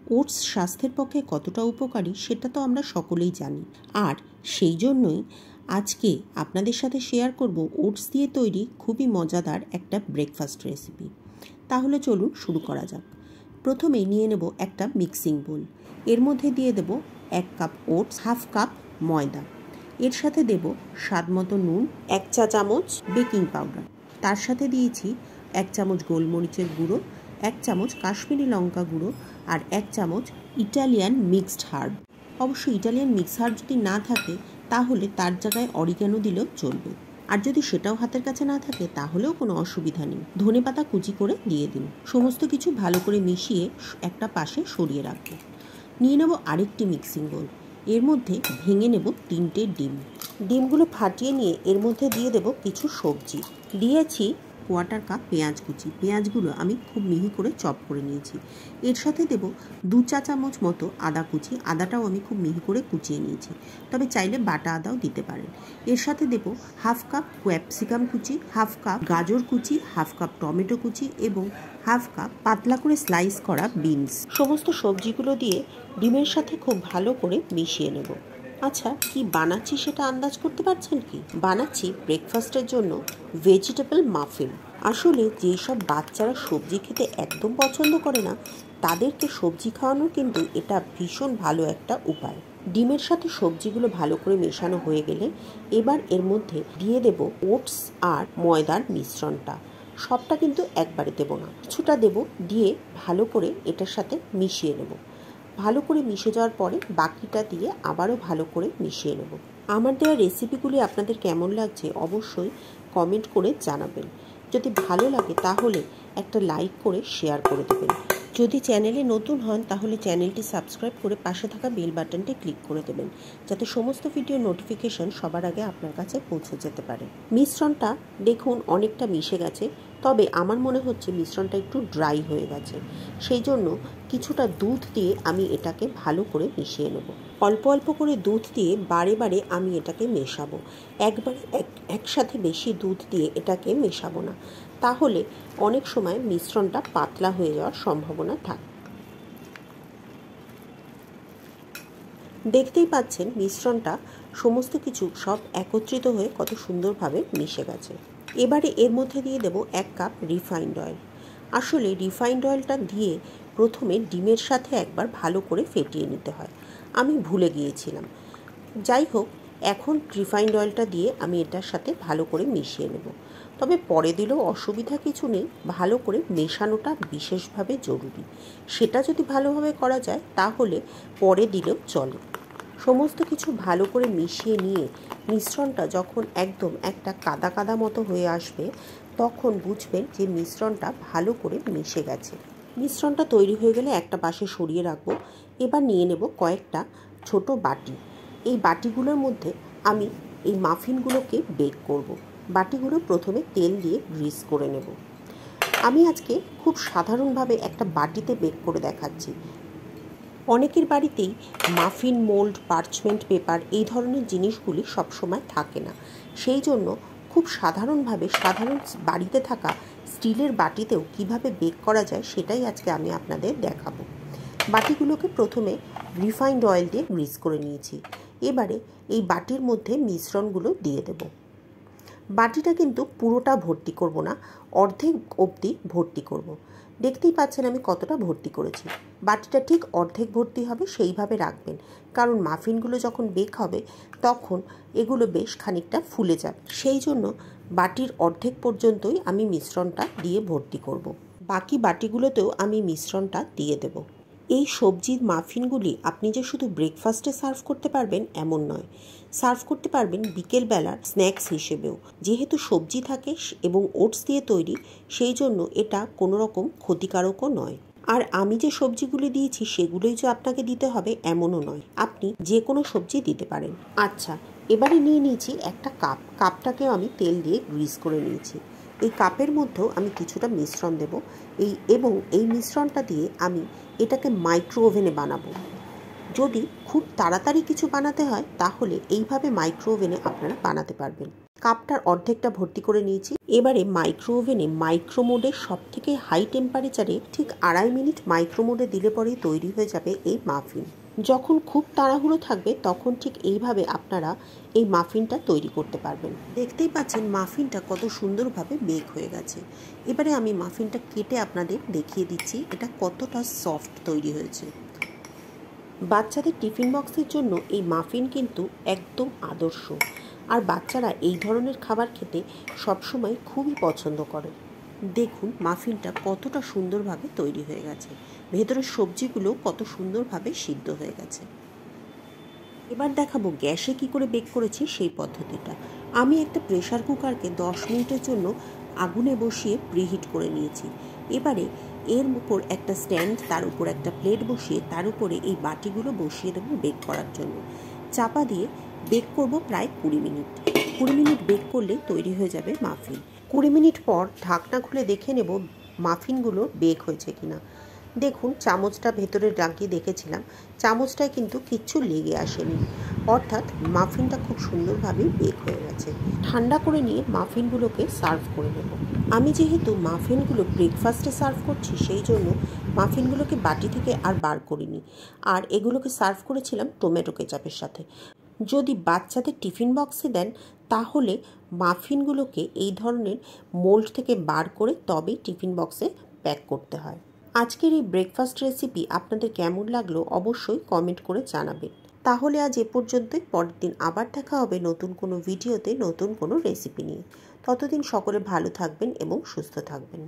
Oats স্বাস্থ্যের পক্ষে কতটা উপকারী সেটা তো আমরা সকলেই জানি, আর সেই জন্যই আজকে আপনাদের সাথে শেয়ার করব ওটস দিয়ে তৈরি খুবই মজাদার একটা ব্রেকফাস্ট রেসিপি। তাহলে চলুন শুরু করা যাক। প্রথমেই নিয়ে নেব একটা মিক্সিং বোল। এর মধ্যে দিয়ে দেব 1 কাপ ওটস, হাফ কাপ ময়দা, এর সাথে দেব স্বাদ মতো নুন, 1 চা চামচ বেকিং পাউডার, তার সাথে দিয়েছি 1 চামচ গোলমরিচের গুঁড়ো, 1 চামচ কাশ্মীরি লঙ্কা গুঁড়ো আর 1 চামচ ইটালিয়ান মিক্সড হার্ব। অবশ্য ইটালিয়ান মিক্সড হার্ব যদি না থাকে তাহলে তার জায়গায় অরিগ্যানো দিলেও চলবে, আর যদি সেটাও হাতের কাছে না থাকে তাহলেও কোনো অসুবিধা নেই। ধনেপাতা কুচি করে দিয়ে দিন। সমস্ত কিছু ভালো করে মিশিয়ে একটা পাশে সরিয়ে রাখবো। নিয়ে নেব আরেকটি মিক্সিং বোল। এর মধ্যে ভেঙে নেব 3টে ডিম। ডিমগুলো ফাটিয়ে নিয়ে এর মধ্যে দিয়ে দেব কিছু সবজি। দিয়েছি 1/4 কাপ পেঁয়াজ কুচি। পেঁয়াজগুলো আমি খুব মিহি করে চপ করে নিয়েছি। এর সাথে দেব 2 চা চামচ মতো আদা কুচি। আদাটাও আমি খুব মিহি করে কুচিয়ে নিয়েছি, তবে চাইলে বাটা আদাও দিতে পারেন। এর সাথে দেব হাফ কাপ ক্যাপসিকাম কুচি, হাফ কাপ গাজর কুচি, হাফ কাপ টমেটো কুচি এবং হাফ কাপ পাতলা করে স্লাইস করা বিনস। সমস্ত সবজিগুলো দিয়ে ডিমের সাথে খুব ভালো করে মিশিয়ে নেব। আচ্ছা, কি বানাচ্ছি সেটা আন্দাজ করতে পারছেন কি? বানাচ্ছি ব্রেকফাস্টের জন্য ভেজিটেবল মাফিন। আসলে যেসব বাচ্চারা সবজি খেতে একদম পছন্দ করে না তাদেরকে সবজি খাওয়ানোর কিন্তু এটা ভীষণ ভালো একটা উপায়। ডিমের সাথে সবজিগুলো ভালো করে মেশানো হয়ে গেলে এবার এর মধ্যে দিয়ে দেব ওটস আর ময়দার মিশ্রণটা। সবটা কিন্তু একবারে দেব না, কিছুটা দেব, দিয়ে ভালো করে এটার সাথে মিশিয়ে নেব। ভালো করে মিশে যাওয়ার পরে বাকিটা দিয়ে আবারও ভালো করে মিশিয়ে নেব। আমার দেওয়া রেসিপিগুলি আপনাদের কেমন লাগছে অবশ্যই কমেন্ট করে জানাবেন। যদি ভালো লাগে তাহলে একটা লাইক করে শেয়ার করে দেবেন। যদি চ্যানেলে নতুন হন তাহলে চ্যানেলটি সাবস্ক্রাইব করে পাশে থাকা বেল বাটনটি ক্লিক করে দেবেন, যাতে সমস্ত ভিডিও নোটিফিকেশন সবার আগে আপনার কাছে পৌঁছে যেতে পারে। মিশ্রণটা দেখুন অনেকটা মিশে গেছে, তবে আমার মনে হচ্ছে মিশ্রণটা একটু ড্রাই হয়ে গেছে। সেই জন্য কিছুটা দুধ দিয়ে আমি এটাকে ভালো করে মিশিয়ে নেব। অল্প অল্প করে দুধ দিয়ে বারে বারে আমি এটাকে মেশাবো। একবারে একসাথে বেশি দুধ দিয়ে এটাকে মেশাবো না, তাহলে অনেক সময় মিশ্রণটা পাতলা হয়ে যাওয়ার সম্ভাবনা থাকে। দেখতেই পাচ্ছেন মিশ্রণটা সমস্ত কিছু সব একত্রিত হয়ে কত সুন্দরভাবে মিশে গেছে। এবারে এর মধ্যে দিয়ে দেব 1 কাপ রিফাইন্ড অয়েল। আসলে রিফাইন্ড অয়েলটা দিয়ে প্রথমে ডিমের সাথে একবার ভালো করে ফেটিয়ে নিতে হয়, আমি ভুলে গিয়েছিলাম। যাই হোক, এখন রিফাইন্ড অয়েলটা দিয়ে আমি এটার সাথে ভালো করে মিশিয়ে নেব। তবে পরে দিলেও অসুবিধা কিছু নেই, ভালো করে মেশানোটা বিশেষভাবে জরুরি। সেটা যদি ভালোভাবে করা যায় তাহলে পরে দিলেও চলে। সমস্ত কিছু ভালো করে মিশিয়ে নিয়ে মিশ্রণটা যখন একদম একটা কাদা কাদা মতো হয়ে আসবে তখন বুঝবেন যে মিশ্রণটা ভালো করে মিশে গেছে। মিশ্রণটা তৈরি হয়ে গেলে একটা পাশে সরিয়ে রাখবো। এবার নিয়ে নেব কয়েকটা ছোট বাটি। এই বাটিগুলোর মধ্যে আমি এই মাফিনগুলোকে বেক করব। বাটিগুলো প্রথমে তেল দিয়ে গ্রিস করে নেব। আমি আজকে খুব সাধারণভাবে একটা বাটিতে বেক করে দেখাচ্ছি। অনেকের বাড়িতেই মাফিন মোল্ড, পার্চমেন্ট পেপার এই ধরনের জিনিসগুলি সবসময় থাকে না। সেই জন্য খুব সাধারণভাবে সাধারণ বাড়িতে থাকা স্টিলের বাটিতেও কিভাবে বেক করা যায় সেটাই আজকে আমি আপনাদের দেখাবো। বাটিগুলোকে প্রথমে রিফাইন্ড অয়েল দিয়ে গ্রিস করে নিয়েছি। এবারে এই বাটির মধ্যে মিশ্রণগুলো দিয়ে দেব। বাটিটা কিন্তু পুরোটা ভর্তি করব না, অর্ধেক অবধি ভর্তি করব। দেখতেই পাচ্ছেন আমি কতটা ভর্তি করেছি। বাটিটা ঠিক অর্ধেক ভর্তি হবে সেইভাবে রাখবেন, কারণ মাফিনগুলো যখন বেক হবে তখন এগুলো বেশ খানিকটা ফুলে যাবে। সেই জন্য বাটির অর্ধেক পর্যন্তই আমি মিশ্রণটা দিয়ে ভর্তি করব। বাকি বাটিগুলোতেও আমি মিশ্রণটা দিয়ে দেব। এই সবজির মাফিনগুলি আপনি যে শুধু ব্রেকফাস্টে সার্ভ করতে পারবেন এমন নয়, সার্ভ করতে পারবেন বিকেলবেলার স্ন্যাক্স হিসেবেও। যেহেতু সবজি থাকে এবং ওটস দিয়ে তৈরি, সেই জন্য এটা কোনো রকম ক্ষতিকারকও নয়। আর আমি যে সবজিগুলি দিয়েছি সেগুলোই যে আপনাকে দিতে হবে এমনও নয়, আপনি যে কোনো সবজি দিতে পারেন। আচ্ছা, এবারে নিয়ে নিয়েছি একটা কাপ। কাপটাকেও আমি তেল দিয়ে গ্রিস করে নিয়েছি। এই কাপের মধ্যেও আমি কিছুটা মিশ্রণ দেব। এবং এই মিশ্রণটা দিয়ে আমি এটাকে মাইক্রো ওভেনে বানাবো। যদি খুব তাড়াতাড়ি কিছু বানাতে হয় তাহলে এইভাবে মাইক্রো ওভেনে আপনারা বানাতে পারবেন। কাপটার অর্ধেকটা ভর্তি করে নিয়েছি। এবারে মাইক্রো ওভেনে মাইক্রো মোডে সবথেকে হাই টেম্পারেচারে ঠিক 2.5 মিনিট মাইক্রো মোডে দিলে পরেই তৈরি হয়ে যাবে এই মাফিন। যখন খুব তাড়াহুড়ো থাকবে তখন ঠিক এইভাবে আপনারা এই মাফিনটা তৈরি করতে পারবেন। দেখতেই পাচ্ছেন মাফিনটা কত সুন্দরভাবে বেক হয়ে গেছে। এবারে আমি মাফিনটা কেটে আপনাদের দেখিয়ে দিচ্ছি এটা কতটা সফট তৈরি হয়েছে। বাচ্চাদের টিফিন বক্সের জন্য এই মাফিন কিন্তু একদম আদর্শ, আর বাচ্চারা এই ধরনের খাবার খেতে সবসময় খুবই পছন্দ করে। দেখুন মাফিনটা কতটা সুন্দরভাবে তৈরি হয়ে গেছে, ভেতরের সবজিগুলো কত সুন্দরভাবে সিদ্ধ হয়ে গেছে। এবার দেখাবো গ্যাসে কি করে বেক করেছি সেই পদ্ধতিটা। আমি একটা প্রেসার কুকারকে 10 মিনিটের জন্য আগুনে বসিয়ে প্রিহিট করে নিয়েছি। এবারে এর উপর একটা স্ট্যান্ড, তার উপর একটা প্লেট বসিয়ে তার উপরে এই বাটিগুলো বসিয়ে দেবো বেক করার জন্য। চাপা দিয়ে বেক করব প্রায় 20 মিনিট। 20 মিনিট বেক করলে তৈরি হয়ে যাবে মাফিন। 20 মিনিট পর ঢাকনা খুলে দেখে নেব মাফিনগুলো বেক হয়েছে কিনা। দেখুন চামচটা ভেতরে লাগিয়ে দেখেছিলাম, চামচটায় কিন্তু কিচ্ছু লেগে আসেনি, অর্থাৎ মাফিনটা খুব সুন্দরভাবেই বেক হয়ে গেছে। ঠান্ডা করে নিয়ে মাফিনগুলোকে সার্ভ করে নেব। আমি যেহেতু মাফিনগুলো ব্রেকফাস্টে সার্ভ করছি সেই জন্য মাফিনগুলোকে বাটি থেকে আর বার করিনি, আর এগুলোকে সার্ভ করেছিলাম টমেটো কেচাপের সাথে। যদি বাচ্চাদের টিফিন বক্সে দেন তাহলে মাফিনগুলোকে এই ধরনের মোল্ড থেকে বার করে তবেই টিফিন বক্সে প্যাক করতে হয়। আজকের এই ব্রেকফাস্ট রেসিপি আপনাদের কেমন লাগলো অবশ্যই কমেন্ট করে জানাবেন। তাহলে আজ এ পর্যন্তই। পরের দিন আবার দেখা হবে নতুন কোনো ভিডিওতে নতুন কোনো রেসিপি নিয়ে। ততদিন সকলে ভালো থাকবেন এবং সুস্থ থাকবেন।